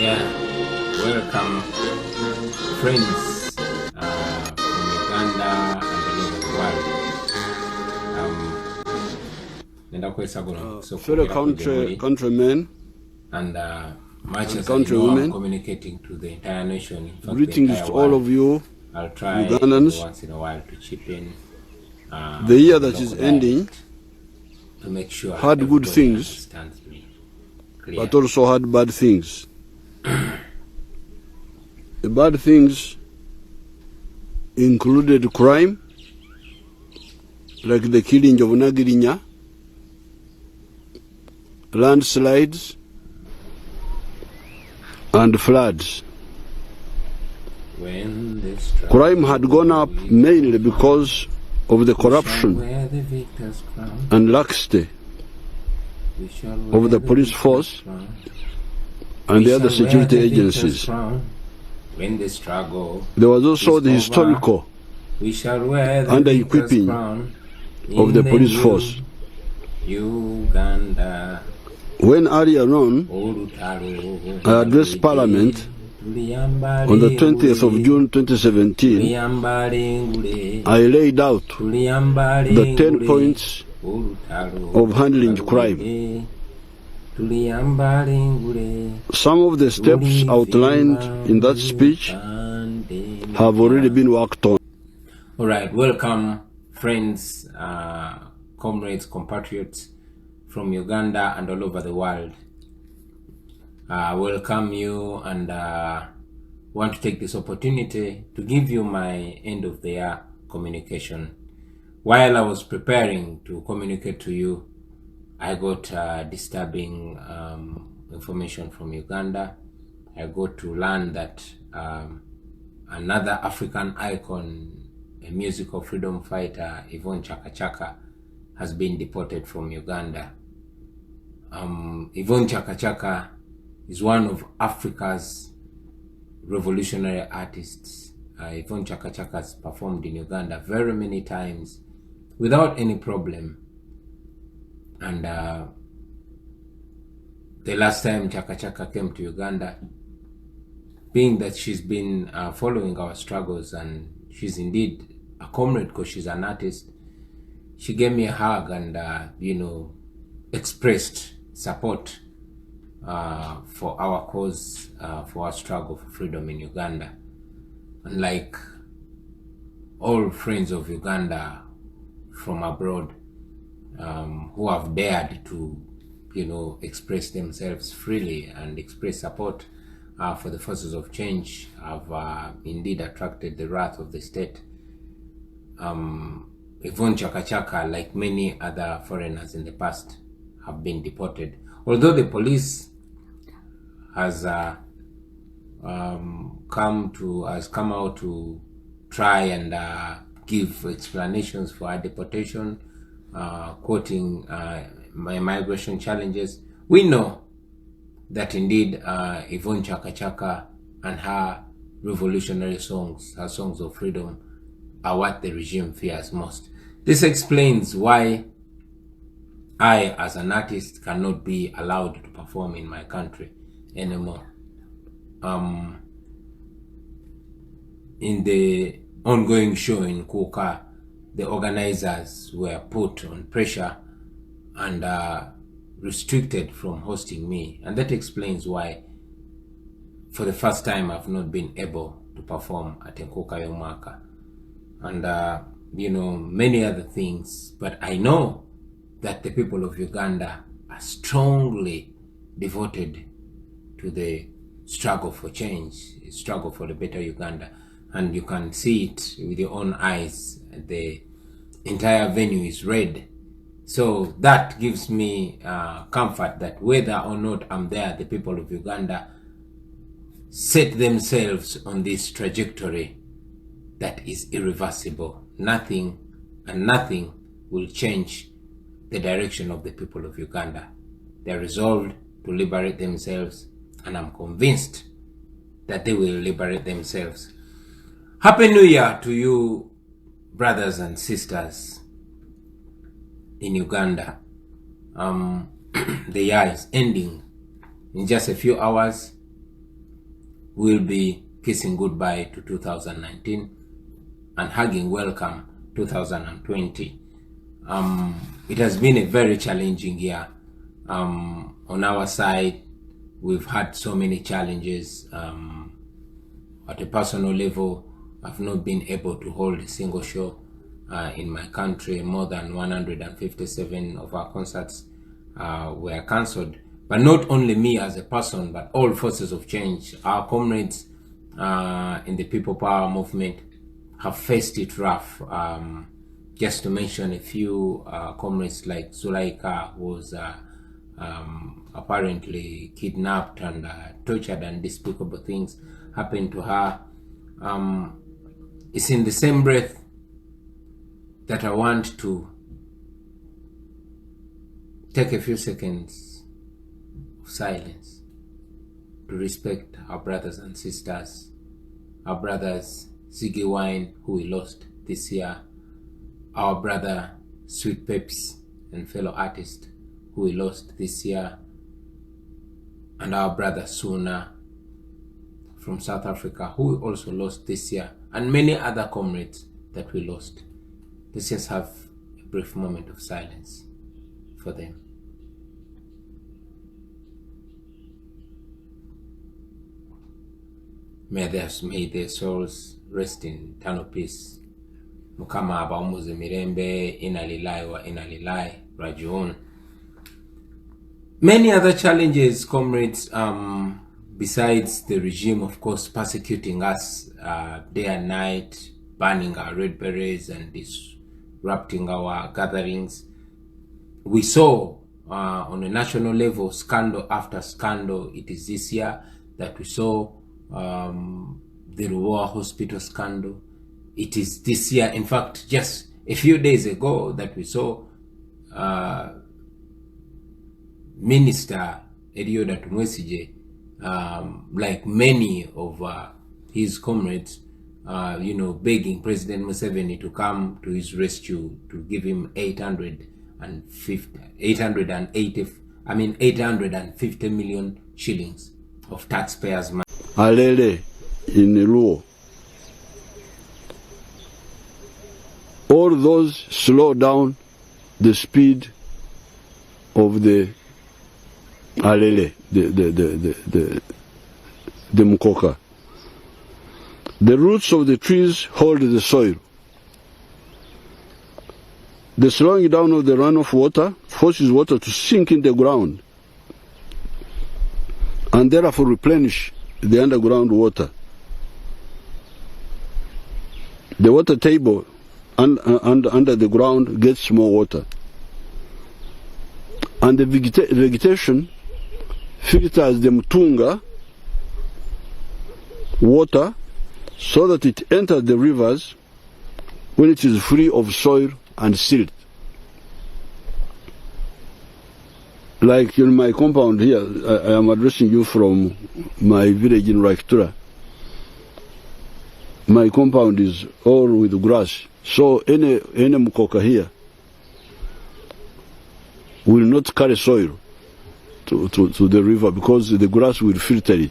Yeah, welcome friends from Uganda and all over the world. Fellow countrymen and much as countrywomen, I'm communicating to the entire nation, in fact, greetings the entire to world, all of you I'll try Ugandans. once in a while to chip in. The year that is ending to make sure had good things, but also had bad things. The bad things included crime, like the killing of Nagirinya, landslides, and floods. Crime had gone up mainly because of the corruption and laxity of the police force and the other security agencies. There was also the historical under-equipping of the police force. When earlier on, I addressed Parliament on the 20th of June 2017, I laid out the 10 points of handling crime. Some of the steps outlined in that speech have already been worked on. All right, welcome friends, comrades, compatriots from Uganda and all over the world. Welcome you, and want to take this opportunity to give you my end of the year communication. While I was preparing to communicate to you, I got disturbing information from Uganda. I got to learn that another African icon, a musical freedom fighter, Yvonne Chaka Chaka, has been deported from Uganda. Yvonne Chaka Chaka is one of Africa's revolutionary artists. Yvonne Chaka Chaka has performed in Uganda very many times without any problem. And the last time Chaka Chaka came to Uganda, being that she's been following our struggles and she's indeed a comrade because she's an artist, she gave me a hug and, expressed support for our cause, for our struggle for freedom in Uganda. And like all friends of Uganda from abroad, who have dared to, express themselves freely and express support for the forces of change, have indeed attracted the wrath of the state. Yvonne Chaka Chaka, like many other foreigners in the past, have been deported. Although the police has come out to try and give explanations for her deportation, quoting my migration challenges, we know that indeed Yvonne Chaka Chaka and her revolutionary songs, her songs of freedom, are what the regime fears most. This explains why I, as an artist, cannot be allowed to perform in my country anymore. In the ongoing show in Kuka, the organizers were put on pressure and restricted from hosting me, and that explains why for the first time I've not been able to perform at Nkuka Yomaka, and many other things. But I know that the people of Uganda are strongly devoted to the struggle for change, struggle for the better Uganda. And you can see it with your own eyes. The entire venue is red. So that gives me comfort that whether or not I'm there, the people of Uganda set themselves on this trajectory that is irreversible. Nothing and nothing will change the direction of the people of Uganda. They're resolved to liberate themselves, and I'm convinced that they will liberate themselves. Happy New Year to you, brothers and sisters in Uganda. The year is ending in just a few hours. we'll be kissing goodbye to 2019 and hugging welcome 2020. It has been a very challenging year. On our side, we've had so many challenges. At a personal level, I've not been able to hold a single show in my country. More than 157 of our concerts were cancelled. But not only me as a person, but all forces of change. Our comrades in the People Power movement have faced it rough. Just to mention a few comrades like Zulaika was apparently kidnapped and tortured, and despicable things happened to her. It's in the same breath that I want to take a few seconds of silence to respect our brothers and sisters, our brothers Ziggy Wine, who we lost this year, our brother Sweet Peps and fellow artist, who we lost this year, and our brother Suna from South Africa, who we also lost this year, and many other comrades that we lost. Let's just have a brief moment of silence for them. May their souls rest in eternal peace. Mukama abawumuze mirembe, inalilai wa inalilai rajiun. Many other challenges, comrades, besides the regime, of course, persecuting us day and night, burning our red berets and disrupting our gatherings. We saw on a national level scandal after scandal. It is this year that we saw the Ruwa hospital scandal. It is this year, in fact, just a few days ago, that we saw Minister Elioda Tumwesije, like many of his comrades, begging President Museveni to come to his rescue, to give him 850 million shillings of taxpayers' money. Alele in Luo. All those slow down the speed of the alele, the mukoka. The roots of the trees hold the soil. The slowing down of the runoff water forces water to sink in the ground and therefore replenish the underground water. The water table under the ground gets more water. And the vegetation filters the mtunga water so that it enters the rivers when it is free of soil and silt. Like in my compound here, I am addressing you from my village in Raiktura. My compound is all with grass. So any mukoka here will not carry soil to the river because the grass will filter it.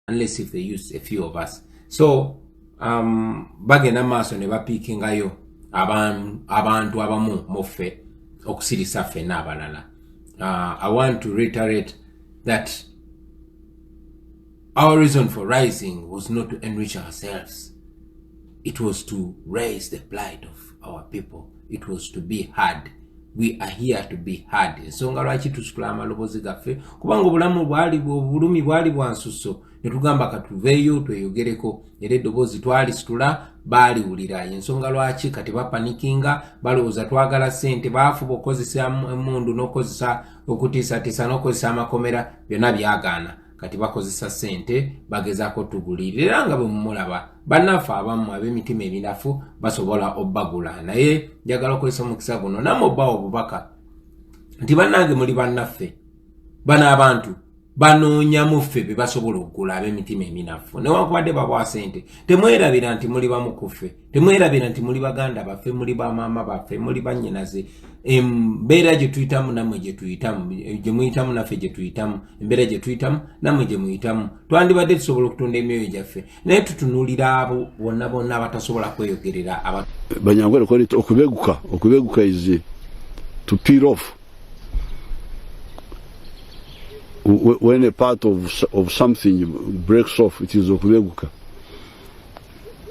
Unless if they use a few of us. So bagenda maaso ne bapiikingayo abantu abamu muffe okusirisa ffenna abalala. I want to reiterate that our reason for rising was not to enrich ourselves. It was to raise the plight of our people. It was to be heard. We are here to be heard. Ensonga lwaki tusitula amalobozi gaffe kubanga obulumi bwali bwansusso ne tugamba katuveeyo tweyogereko era eddoboozi twalisitula baaliwulira. Ensonga lwaki kati bapanikinga balowooza twagala ssente, baafuba okukozesa emmundu n'okozesa okutiisatiisa n'okozesa amakomera, byonna byagaana. Kati bakozesa ssente bagezaako tugulira. Era nga bwe mumulaba bannaffe abamu ab'emitima emirafu basobola obbagula. Naye njagala okozesa omukisa guno nammwe obbawo obubaka nti bannange muli bannaffe, bano abantu banoonya muffe be basobola okugula ab'emitima eminafu newankubadde babwa sente temwerabira nti muli bamu kuffe temwerabira nti muli baganda baffe muli bamaama baffe muli bannyinaze embeera gye tuyitamu nammwe gye tuyitamu gye muyitamu naffe gye tuyitamu embeera gye tuyitamu nammwe gye muyitamu twandibadde tusobola okutunda emyoyo gyaffe naye tutunuulira abo bonna bonna abatasobola kweyogerera banyangwere kwali okubeguka is to peel off. When a part of something breaks off, it is okubeguka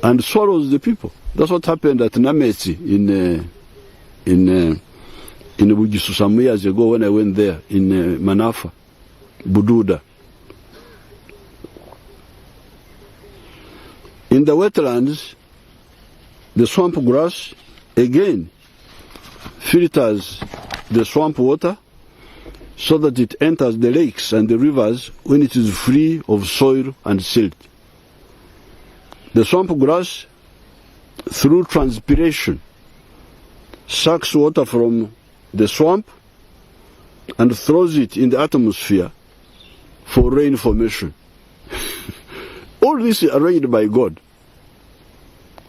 and swallows the people. That's what happened at Namesi in Bugisu some years ago when I went there in Manafa, Bududa. In the wetlands, the swamp grass again filters the swamp water so that it enters the lakes and the rivers when it is free of soil and silt. The swamp grass, through transpiration, sucks water from the swamp and throws it in the atmosphere for rain formation. All this is arranged by God.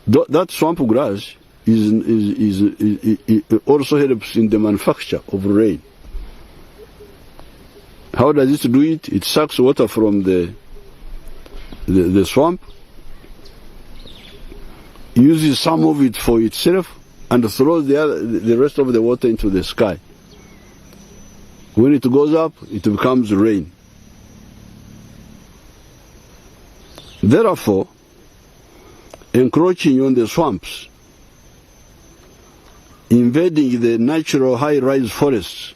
That swamp grass also helps in the manufacture of rain. How does it do it? It sucks water from the swamp, uses some of it for itself, and throws the rest of the water into the sky. When it goes up, it becomes rain. Therefore, encroaching on the swamps, invading the natural high-rise forests,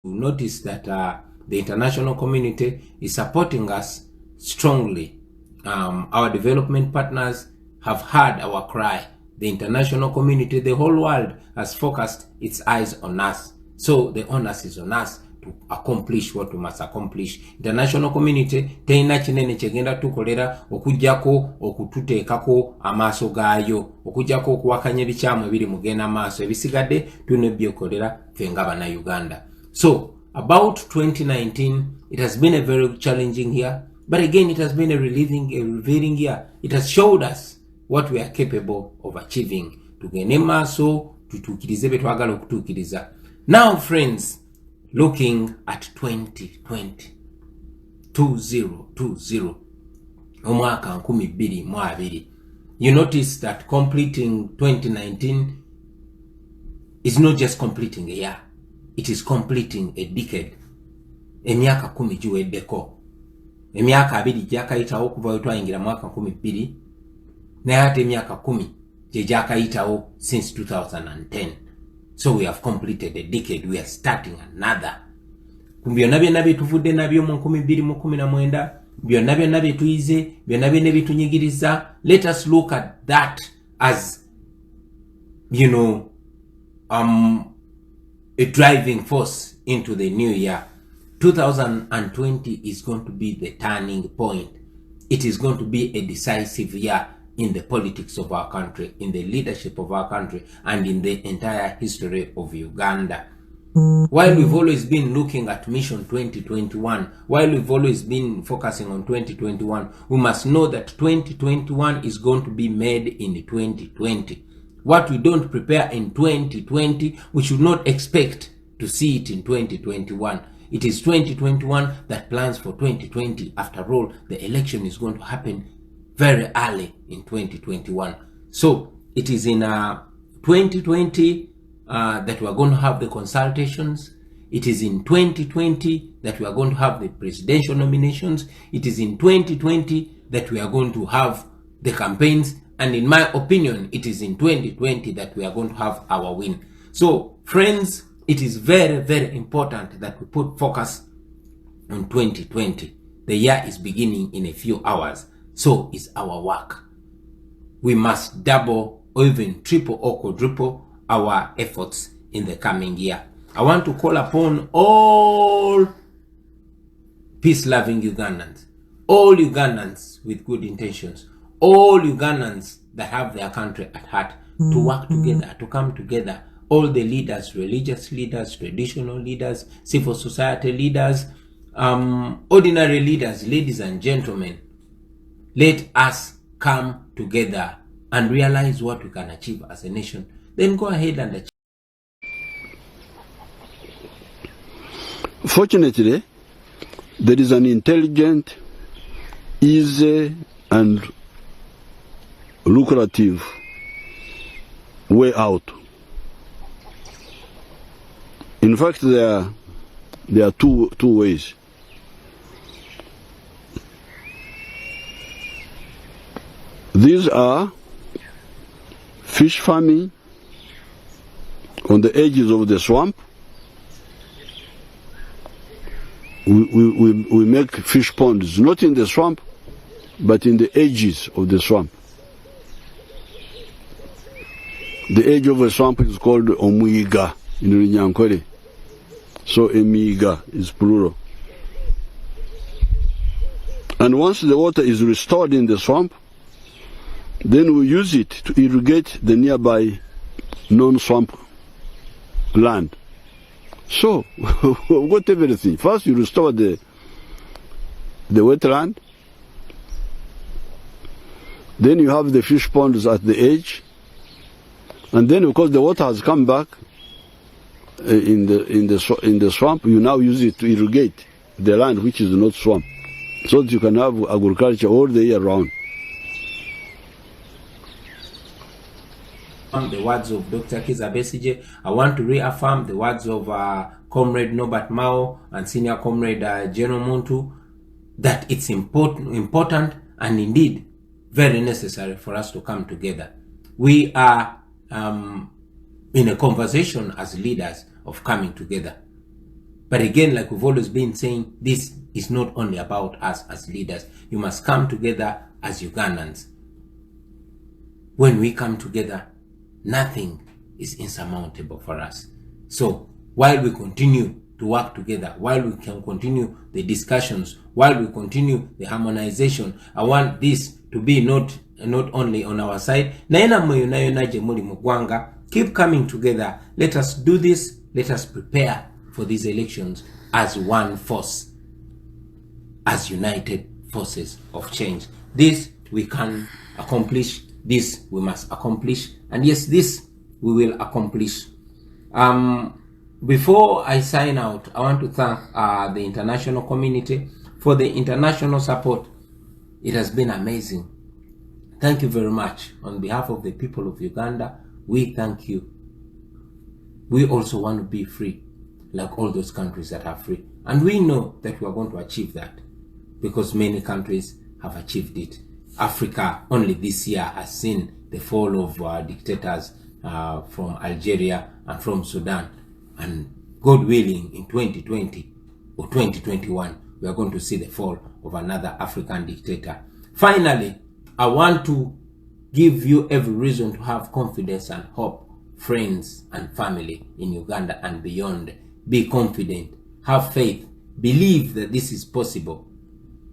notice that the international community is supporting us strongly. Our development partners have heard our cry. The international community, the whole world has focused its eyes on us. So the onus is on us to accomplish what we must accomplish. International community teina kinene kyegenda tukolera okujjako okututeekako amaaso gaayo, okujjako okuwakanya ebikyamu ebiri mugenda maaso, ebisigadde tulina byokolera ffe nga Bannayuganda. So, about 2019, it has been a very challenging year, but again, it has been a revealing year. It has showed us what we are capable of achieving. Tugende maaso, tutuukirize bye twagala okutuukiriza. Now, friends, looking at 2020, 2020, omwaka 2020, you notice that completing 2019 is not just completing a year. It is completing a decade. Emyaka 10 giweddeko. Emyaka 2 gyakayitawo okuva twayingira mwaka 2020 naye ate emyaka 10 gye gyakayitawo since 2010. So we have completed a decade. We are starting another. Byonna byonna bye tuvudde nabyo mu 2019, byonna byonna bye tuyize, byonna byonna bye tunyigiriza, let us look at that as, a driving force into the new year. 2020 is going to be the turning point. It is going to be a decisive year in the politics of our country, in the leadership of our country, and in the entire history of Uganda. While we've always been looking at Mission 2021, while we've always been focusing on 2021, we must know that 2021 is going to be made in 2020. What we don't prepare in 2020, we should not expect to see it in 2021. It is 2021 that plans for 2020. After all, the election is going to happen very early in 2021. So it is in 2020 that we are going to have the consultations. It is in 2020 that we are going to have the presidential nominations. It is in 2020 that we are going to have the campaigns. And in my opinion, it is in 2020 that we are going to have our win. So, friends, it is very, very important that we put focus on 2020. The year is beginning in a few hours. So is our work. We must double or even triple or quadruple our efforts in the coming year. I want to call upon all peace-loving Ugandans, all Ugandans with good intentions, all Ugandans that have their country at heart, to work together, to come together all the leaders, religious leaders, traditional leaders, civil society leaders, ordinary leaders, ladies and gentlemen, let us come together and realize what we can achieve as a nation. Then go ahead and achieve. Fortunately, there is an intelligent, easy, and lucrative way out. In fact, there are two ways. These are fish farming on the edges of the swamp. We make fish ponds, not in the swamp, but in the edges of the swamp. The edge of a swamp is called omuiga in Runyankore. So emiga is plural. And once the water is restored in the swamp, then we use it to irrigate the nearby non-swamp land. So, we've got everything. First, you restore the wetland. Then you have the fish ponds at the edge. And then, because the water has come back in the swamp, you now use it to irrigate the land which is not swamp, so that you can have agriculture all the year round. The words of Dr. Kizza Besigye. I want to reaffirm the words of Comrade Norbert Mao and Senior Comrade General Muntu, that it's important and indeed very necessary for us to come together. We are in a conversation as leaders of coming together. But again, like we've always been saying, this is not only about us as leaders. You must come together as Ugandans. When we come together, nothing is insurmountable for us. So while we continue to work together, while we can continue the discussions, while we continue the harmonization, I want this to be not only on our side. Keep coming together. Let us do this. Let us prepare for these elections as one force, as united forces of change. This we can accomplish. This we must accomplish, and yes, this we will accomplish. Before I sign out, I want to thank the international community for the international support. It has been amazing. Thank you very much. On behalf of the people of Uganda, we thank you. We also want to be free, like all those countries that are free, and we know that we are going to achieve that because many countries have achieved it. Africa only this year has seen the fall of dictators from Algeria and from Sudan. And God willing, in 2020 or 2021, we are going to see the fall of another African dictator. Finally, I want to give you every reason to have confidence and hope, friends and family in Uganda and beyond. Be confident, have faith, believe that this is possible.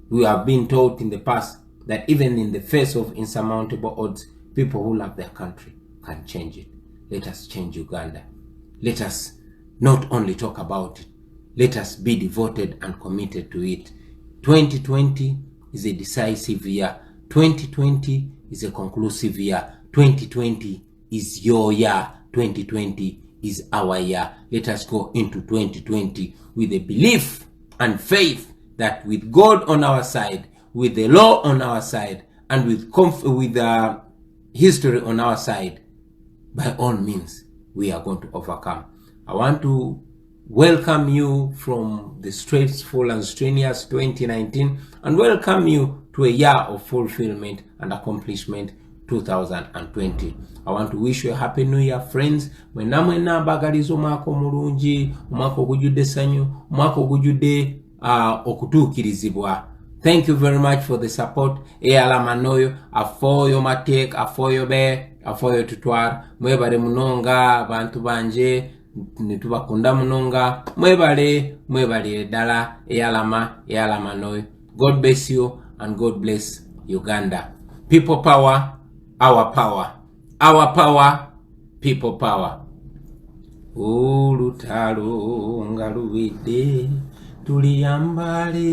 We have been taught in the past that even in the face of insurmountable odds, people who love their country can change it. Let us change Uganda. Let us not only talk about it, let us be devoted and committed to it. 2020 is a decisive year. 2020 is a conclusive year. 2020 is your year. 2020 is our year. Let us go into 2020 with a belief and faith that with God on our side, with the law on our side, and with history on our side, by all means, we are going to overcome. I want to welcome you from the stressful and strenuous 2019 and welcome you to a year of fulfillment and accomplishment, 2020. I want to wish you a happy new year, friends. Mwena mwena bagalizo umwaka omulungi, umwaka ogujudde essanyu, umwaka ogujudde okutuukirizibwa. Thank you very much for the support. Eyalamanoyo afoyo matek afoyo be afoyo tutwara mwebale munonga abantu banje nitubakunda munonga mwebale dala eyalamanoyo. God bless you and God bless Uganda. People power, our power. Our power, people power. olutalo nga luwedde tuliyambale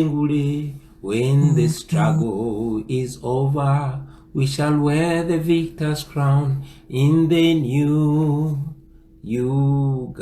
ngule when the struggle is over we shall wear the victor's crown in the new Uganda.